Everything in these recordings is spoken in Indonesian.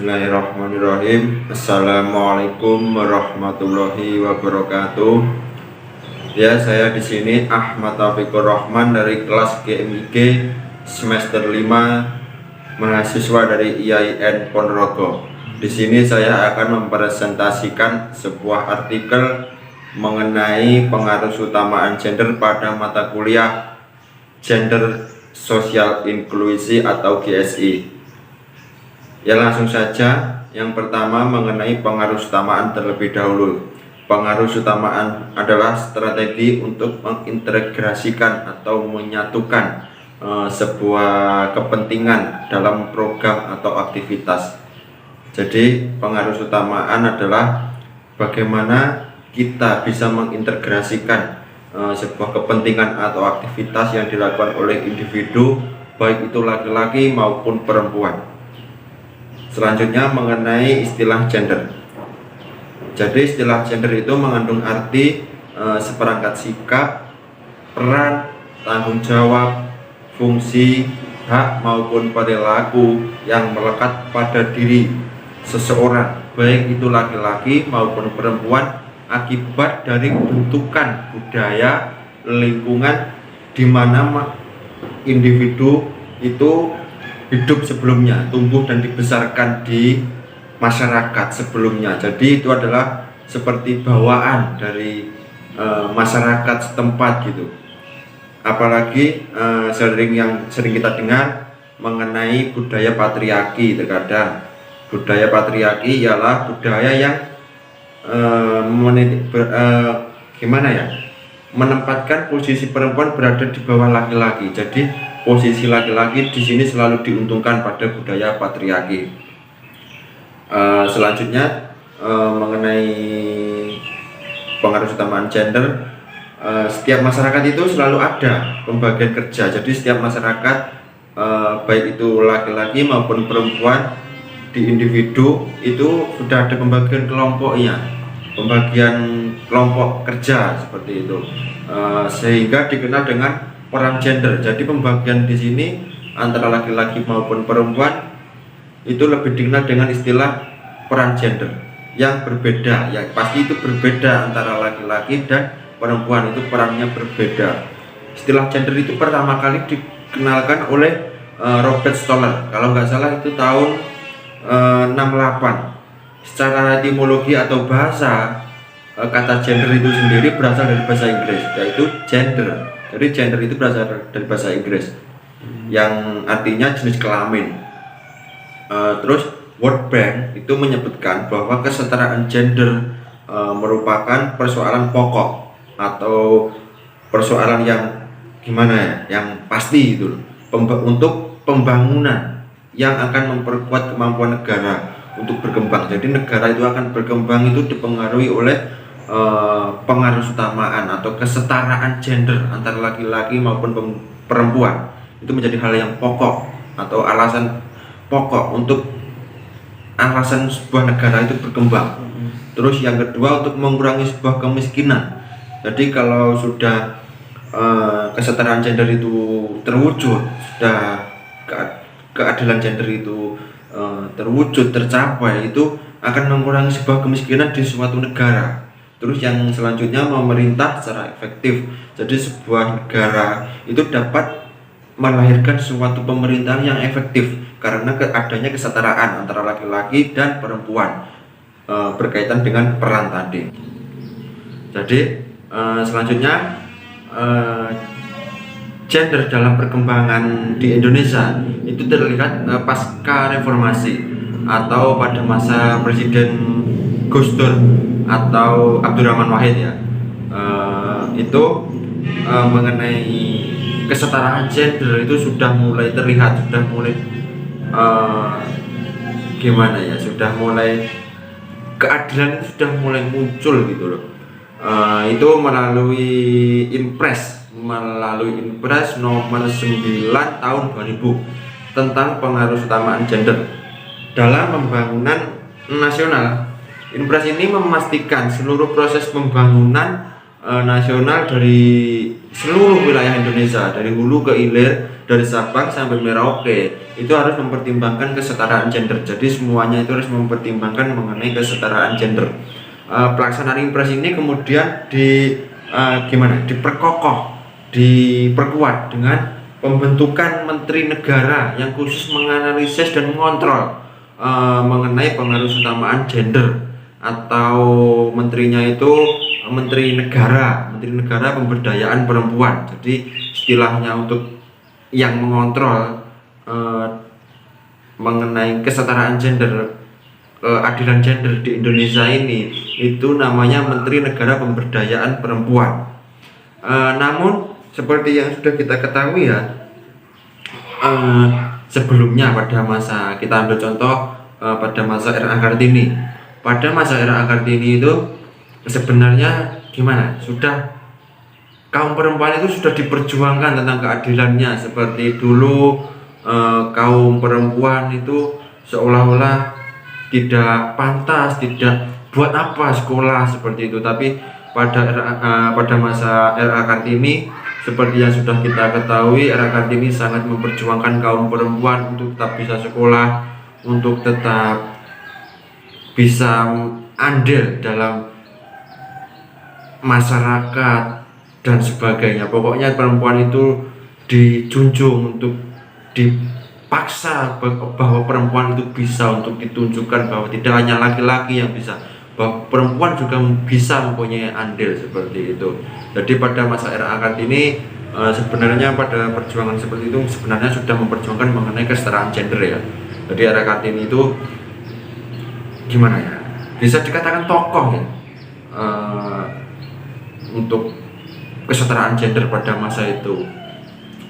Bismillahirrahmanirrahim. Assalamualaikum warahmatullahi wabarakatuh. Ya, saya di sini Ahmad Taufikur Rahman dari kelas GMIG semester 5, mahasiswa dari IAIN Ponorogo. Di sini saya akan mempresentasikan sebuah artikel mengenai pengaruh utamaan gender pada mata kuliah Gender Social Inklusi atau GSI. Ya, langsung saja. Yang pertama mengenai pengaruh utamaan terlebih dahulu. Pengaruh utamaan adalah strategi untuk mengintegrasikan atau menyatukan sebuah kepentingan dalam program atau aktivitas. Jadi pengaruh utamaan adalah bagaimana kita bisa mengintegrasikan sebuah kepentingan atau aktivitas yang dilakukan oleh individu, baik itu laki-laki maupun perempuan. Selanjutnya mengenai istilah gender. Jadi istilah gender itu mengandung arti seperangkat sikap, peran, tanggung jawab, fungsi, hak maupun perilaku yang melekat pada diri seseorang, baik itu laki-laki maupun perempuan, akibat dari bentukan budaya lingkungan di mana individu itu hidup sebelumnya, tumbuh dan dibesarkan di masyarakat sebelumnya. Jadi itu adalah seperti bawaan dari masyarakat setempat gitu. Apalagi sering kita dengar mengenai budaya patriarki. Terkadang budaya patriarki ialah budaya yang menempatkan posisi perempuan berada di bawah laki-laki. Jadi posisi laki-laki di sini selalu diuntungkan pada budaya patriarki. Selanjutnya mengenai pengaruh utamaan gender, setiap masyarakat itu selalu ada pembagian kerja. Jadi setiap masyarakat baik itu laki-laki maupun perempuan di individu itu sudah ada pembagian kelompoknya, pembagian kelompok kerja seperti itu, sehingga dikenal dengan peran gender. Jadi pembagian di sini antara laki-laki maupun perempuan itu lebih dikenal dengan istilah peran gender yang berbeda. Ya pasti itu berbeda antara laki-laki dan perempuan, itu perannya berbeda. Istilah gender itu pertama kali dikenalkan oleh Robert Stoller, kalau nggak salah itu tahun 68. Secara etimologi atau bahasa, kata gender itu sendiri berasal dari bahasa Inggris, yaitu gender. Jadi gender itu berasal dari bahasa Inggris yang artinya jenis kelamin. Terus World Bank itu menyebutkan bahwa kesetaraan gender merupakan persoalan pokok atau persoalan yang yang pasti itu untuk pembangunan yang akan memperkuat kemampuan negara untuk berkembang. Jadi negara itu akan berkembang itu dipengaruhi oleh pengaruh utamaan atau kesetaraan gender antara laki-laki maupun perempuan. Itu menjadi hal yang pokok atau alasan pokok untuk alasan sebuah negara itu berkembang. Terus yang kedua, untuk mengurangi sebuah kemiskinan. Jadi kalau sudah kesetaraan gender itu terwujud, sudah keadilan gender itu terwujud, tercapai, itu akan mengurangi sebuah kemiskinan di suatu negara. Terus yang selanjutnya, memerintah secara efektif. Jadi sebuah negara itu dapat melahirkan suatu pemerintahan yang efektif karena adanya kesetaraan antara laki-laki dan perempuan berkaitan dengan peran tadi. Jadi selanjutnya, gender dalam perkembangan di Indonesia itu terlihat pasca reformasi atau pada masa Presiden Gus Dur atau Abdurrahman Wahid ya. Itu mengenai kesetaraan gender itu sudah mulai terlihat, sudah mulai sudah mulai keadilan itu sudah mulai muncul gitu loh. Itu melalui Impres nomor 9 tahun 2000 tentang pengaruh utamaan gender dalam pembangunan nasional. Impres ini memastikan seluruh proses pembangunan nasional dari seluruh wilayah Indonesia dari hulu ke hilir, dari Sabang sampai Merauke itu harus mempertimbangkan kesetaraan gender. Jadi semuanya itu harus mempertimbangkan mengenai kesetaraan gender. Pelaksanaan impres ini kemudian diperkokoh, diperkuat dengan pembentukan menteri negara yang khusus menganalisis dan mengontrol mengenai pengaruh utamaan gender, atau menterinya itu menteri negara pemberdayaan perempuan. Jadi istilahnya untuk yang mengontrol mengenai kesetaraan gender, keadilan gender di Indonesia ini, itu namanya Menteri Negara Pemberdayaan Perempuan. Namun seperti yang sudah kita ketahui ya, sebelumnya pada masa, kita ambil contoh pada masa era Kartini. Pada masa era Kartini itu sebenarnya gimana? Sudah kaum perempuan itu sudah diperjuangkan tentang keadilannya. Seperti dulu kaum perempuan itu seolah-olah tidak pantas, tidak buat apa sekolah seperti itu. Tapi pada masa era Kartini, seperti yang sudah kita ketahui, era Kartini sangat memperjuangkan kaum perempuan untuk tetap bisa sekolah, untuk tetap bisa andil dalam masyarakat dan sebagainya. Pokoknya perempuan itu dijunjung, untuk dipaksa bahwa perempuan itu bisa, untuk ditunjukkan bahwa tidak hanya laki-laki yang bisa, bahwa perempuan juga bisa mempunyai andil seperti itu. Jadi pada masa era Kartini sebenarnya pada perjuangan seperti itu sebenarnya sudah memperjuangkan mengenai kesetaraan gender ya. Jadi era Kartini itu gimana ya, bisa dikatakan tokoh ya untuk kesetaraan gender pada masa itu.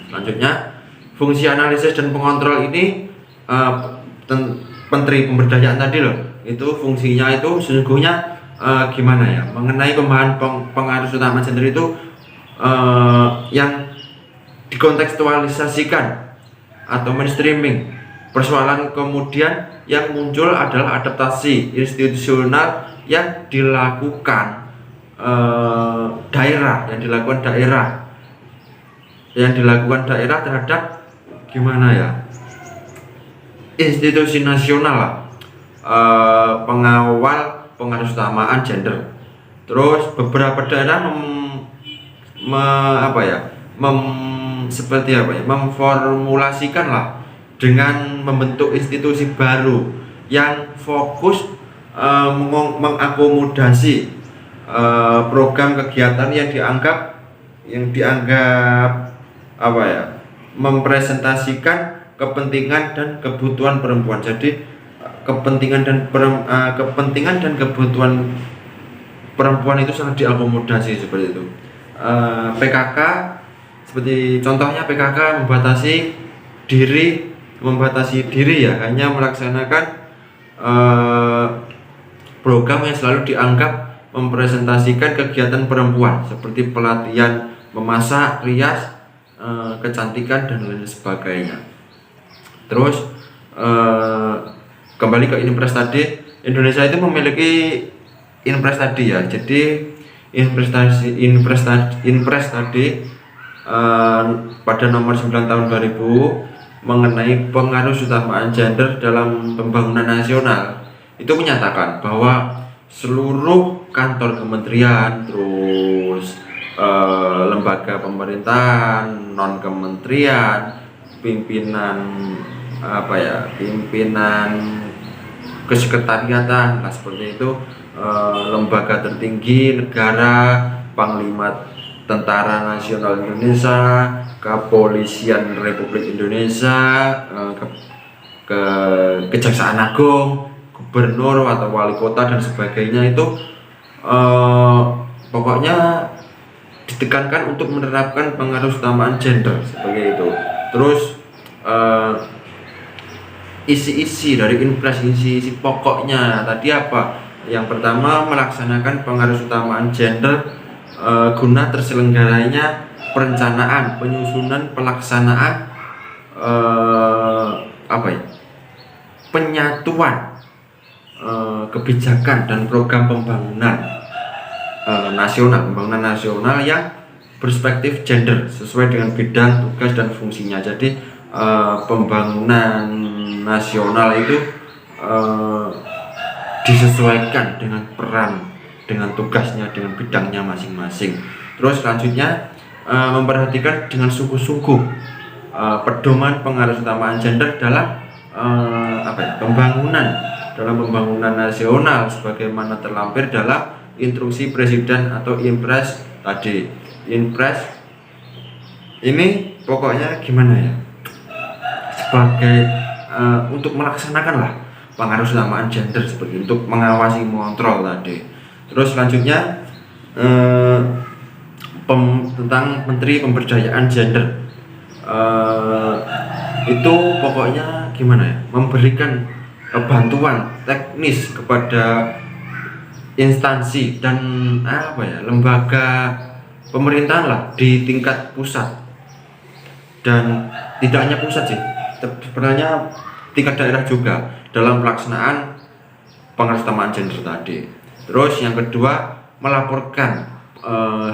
Selanjutnya, fungsi analisis dan pengontrol ini Menteri Pemberdayaan tadi loh, itu fungsinya itu sesungguhnya gimana ya, mengenai pembahasan pengaruh utama gender itu yang dikontekstualisasikan atau mainstreaming persoalan. Kemudian yang muncul adalah adaptasi institusional yang dilakukan daerah terhadap gimana ya, institusi nasional lah, pengawal pengaruh utamaan gender. Terus beberapa daerah memformulasikan lah dengan membentuk institusi baru yang fokus mengakomodasi program kegiatan yang dianggap mempresentasikan kepentingan dan kebutuhan perempuan. Jadi kepentingan dan kebutuhan perempuan itu sangat diakomodasi seperti itu. PKK seperti contohnya, PKK membatasi diri ya, hanya melaksanakan program yang selalu dianggap mempresentasikan kegiatan perempuan seperti pelatihan memasak, rias, kecantikan dan lain sebagainya. Terus kembali ke Inpres tadi, Indonesia itu memiliki Inpres tadi ya. Jadi Inpres tadi pada nomor 9 tahun 2000 mengenai pengaruh utamaan gender dalam pembangunan nasional itu menyatakan bahwa seluruh kantor kementerian, terus lembaga pemerintahan, non kementerian, pimpinan kesekretariatan, seperti itu, lembaga tertinggi negara, Panglima Tentara Nasional Indonesia, Kepolisian Republik Indonesia, Kejaksaan Agung, gubernur atau wali kota dan sebagainya, itu pokoknya ditekankan untuk menerapkan pengaruh utamaan gender seperti itu. Terus isi-isi dari Inpres, isi pokoknya tadi apa? Yang pertama, melaksanakan pengaruh utamaan gender guna terselenggaranya perencanaan, penyusunan, pelaksanaan penyatuan kebijakan dan program pembangunan nasional yang perspektif gender sesuai dengan bidang tugas dan fungsinya. Jadi pembangunan nasional itu disesuaikan dengan peran, dengan tugasnya, dengan bidangnya masing-masing. Terus selanjutnya memperhatikan dengan sungguh-sungguh pedoman pengharusutamaan gender dalam pembangunan nasional sebagaimana terlampir dalam instruksi presiden atau Impres tadi. Impres ini pokoknya gimana ya, sebagai untuk melaksanakan lah pengharusutamaan gender seperti untuk mengawasi, mengontrol tadi. Terus selanjutnya tentang Menteri Pemberdayaan Gender, itu pokoknya gimana ya, memberikan bantuan teknis kepada instansi dan lembaga pemerintahan lah di tingkat pusat, dan tidak hanya pusat sih, sebenarnya tingkat daerah juga dalam pelaksanaan pengharusutamaan gender tadi. Terus yang kedua, melaporkan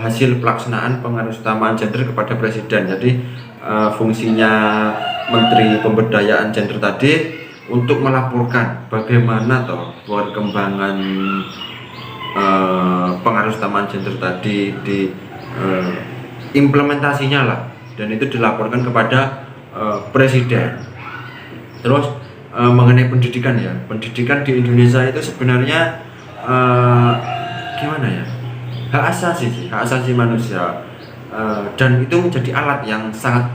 hasil pelaksanaan pengharusutamaan gender kepada presiden. Jadi fungsinya Menteri Pemberdayaan Gender tadi untuk melaporkan bagaimana perkembangan pengharusutamaan gender tadi di implementasinya lah, dan itu dilaporkan kepada presiden. Terus mengenai pendidikan ya, pendidikan di Indonesia itu sebenarnya gimana ya, hak asasi manusia, dan itu menjadi alat yang sangat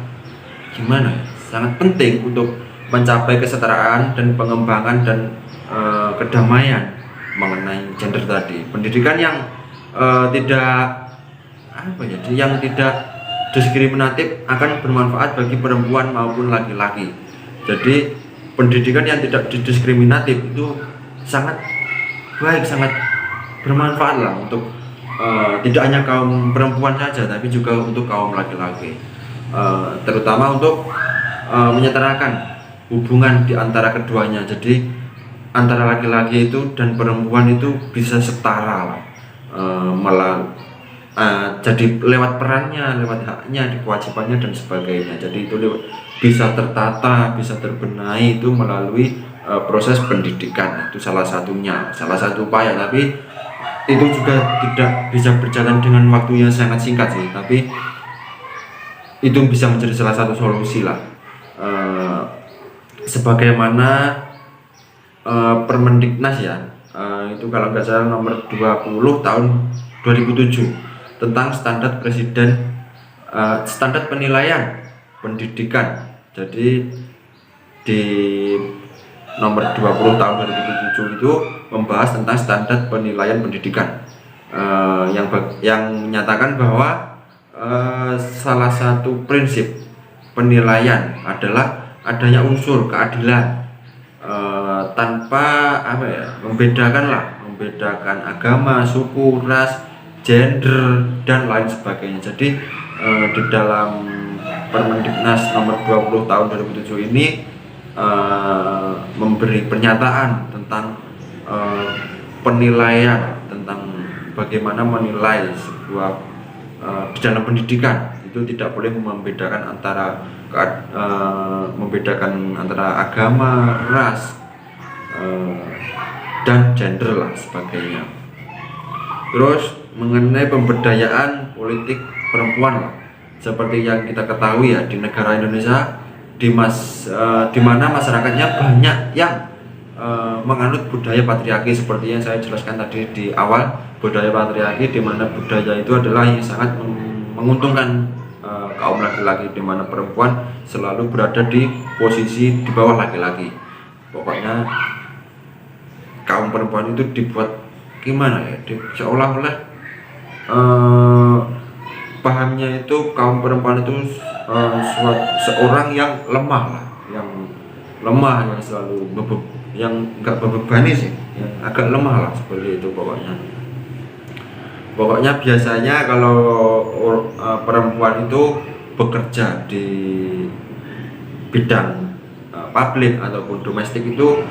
sangat penting untuk mencapai kesetaraan dan pengembangan dan kedamaian mengenai gender tadi. Pendidikan yang tidak diskriminatif akan bermanfaat bagi perempuan maupun laki-laki. Jadi pendidikan yang tidak diskriminatif itu sangat baik, sangat bermanfaat lah untuk tidak hanya kaum perempuan saja, tapi juga untuk kaum laki-laki, terutama untuk menyetarakan hubungan di antara keduanya. Jadi antara laki-laki itu dan perempuan itu bisa setara lah, jadi lewat perannya, lewat haknya, kewajibannya dan sebagainya. Jadi itu bisa tertata, bisa terbenahi itu melalui proses pendidikan. Itu salah satu upaya, tapi itu juga tidak bisa berjalan dengan waktu yang sangat singkat sih, tapi itu bisa menjadi salah satu solusi lah. Sebagaimana Permendiknas ya, itu kalau nggak salah nomor 20 tahun 2007 tentang standar presiden, standar penilaian pendidikan. Jadi di nomor 20 tahun 2007 itu membahas tentang standar penilaian pendidikan, yang menyatakan bahwa salah satu prinsip penilaian adalah adanya unsur keadilan, tanpa membedakan agama, suku, ras, gender dan lain sebagainya. Jadi di dalam Permendiknas nomor 20 tahun 2007 ini memberi pernyataan tentang penilaian, tentang bagaimana menilai sebuah di dalam pendidikan itu tidak boleh membedakan antara agama, ras, dan gender lah sebagainya. Terus mengenai pemberdayaan politik perempuan lah, seperti yang kita ketahui ya, di negara Indonesia di mana masyarakatnya banyak yang menganut budaya patriarki seperti yang saya jelaskan tadi di awal. Budaya patriarki di mana budaya itu adalah yang sangat menguntungkan kaum laki-laki, di mana perempuan selalu berada di posisi di bawah laki-laki. Pokoknya kaum perempuan itu dibuat gimana ya, seolah-olah pahamnya itu kaum perempuan itu seorang yang lemah, yang selalu yang enggak bebani sih, yang agak lemah lah, seperti itu pokoknya biasanya kalau perempuan itu bekerja di bidang publik ataupun domestik itu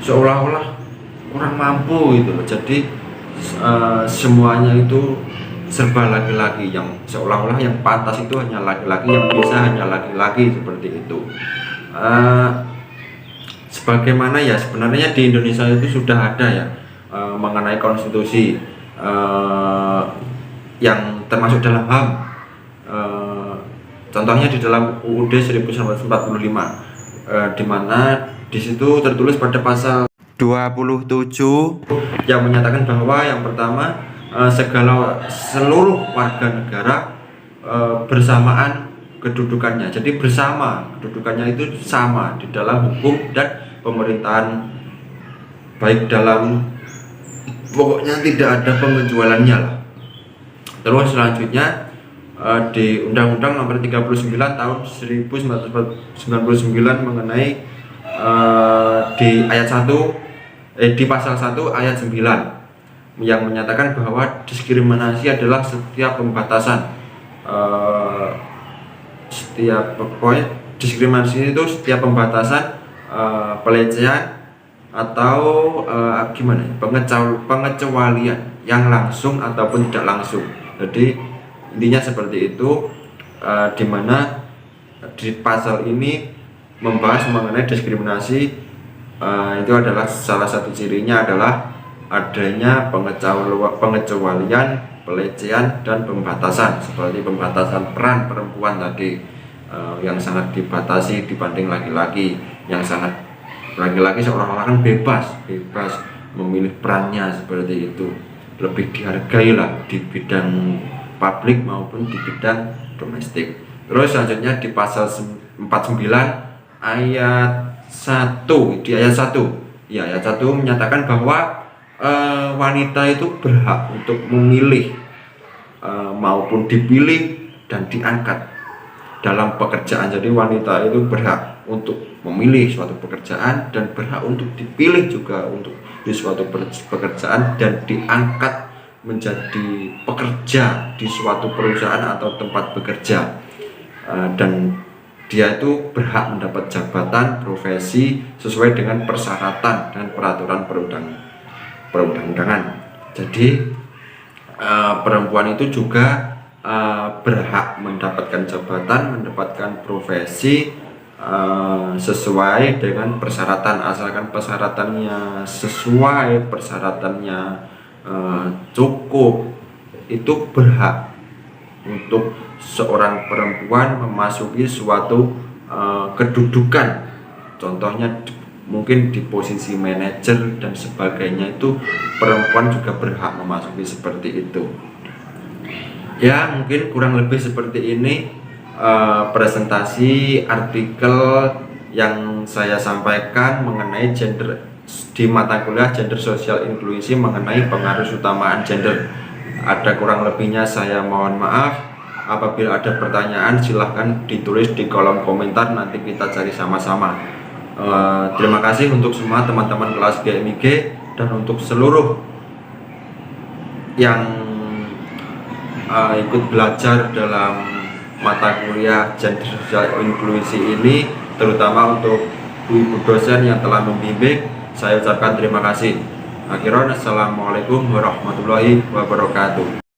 seolah-olah kurang mampu gitu loh. Jadi semuanya itu serba laki-laki, yang seolah-olah yang pantas itu hanya laki-laki, yang bisa hanya laki-laki, seperti itu. Sebagaimana ya sebenarnya di Indonesia itu sudah ada ya mengenai konstitusi yang termasuk dalam HAM, contohnya di dalam UUD 1945, di mana di situ tertulis pada pasal 27 yang menyatakan bahwa yang pertama, seluruh warga negara bersamaan kedudukannya. Jadi bersama, kedudukannya itu sama di dalam hukum dan pemerintahan, baik dalam, pokoknya tidak ada pengecualiannya lah. Terus selanjutnya di Undang-Undang Nomor 39 tahun 1999 mengenai di ayat 1 di pasal 1 ayat 9 yang menyatakan bahwa diskriminasi adalah setiap pembatasan, diskriminasi itu setiap pembatasan, pelecehan atau pengecualian yang langsung ataupun tidak langsung. Jadi intinya seperti itu, dimana di pasal ini membahas mengenai diskriminasi. Itu adalah salah satu cirinya adalah adanya pengecualian, pelecehan, dan pembatasan, seperti pembatasan peran perempuan tadi, yang sangat dibatasi dibanding laki-laki, yang sangat laki-laki seolah-olah kan bebas memilih perannya, seperti itu, lebih dihargai lah di bidang publik maupun di bidang domestik. Terus selanjutnya di pasal 49 ayat 1, di ayat 1 ya, ayat 1 menyatakan bahwa wanita itu berhak untuk memilih maupun dipilih dan diangkat dalam pekerjaan. Jadi wanita itu berhak untuk memilih suatu pekerjaan dan berhak untuk dipilih juga untuk di suatu pekerjaan dan diangkat menjadi pekerja di suatu perusahaan atau tempat bekerja, dan dia itu berhak mendapat jabatan profesi sesuai dengan persyaratan dan peraturan perundang-undangan. Jadi perempuan itu juga berhak mendapatkan jabatan, mendapatkan profesi sesuai dengan persyaratan, asalkan persyaratannya sesuai, persyaratannya cukup, itu berhak untuk seorang perempuan memasuki suatu kedudukan. Contohnya mungkin di posisi manajer dan sebagainya, itu perempuan juga berhak memasuki seperti itu. Ya, mungkin kurang lebih seperti ini presentasi artikel yang saya sampaikan mengenai gender di mata kuliah Gender Sosial Inklusi, mengenai pengaruh utamaan gender. Ada kurang lebihnya saya mohon maaf. Apabila ada pertanyaan silahkan ditulis di kolom komentar, nanti kita cari sama-sama. Terima kasih untuk semua teman-teman kelas GMIG dan untuk seluruh yang ikut belajar dalam mata kuliah Gender Sosial Inklusi ini, terutama untuk ibu dosen yang telah membimbing. Saya ucapkan terima kasih. Akhirnya, assalamualaikum warahmatullahi wabarakatuh.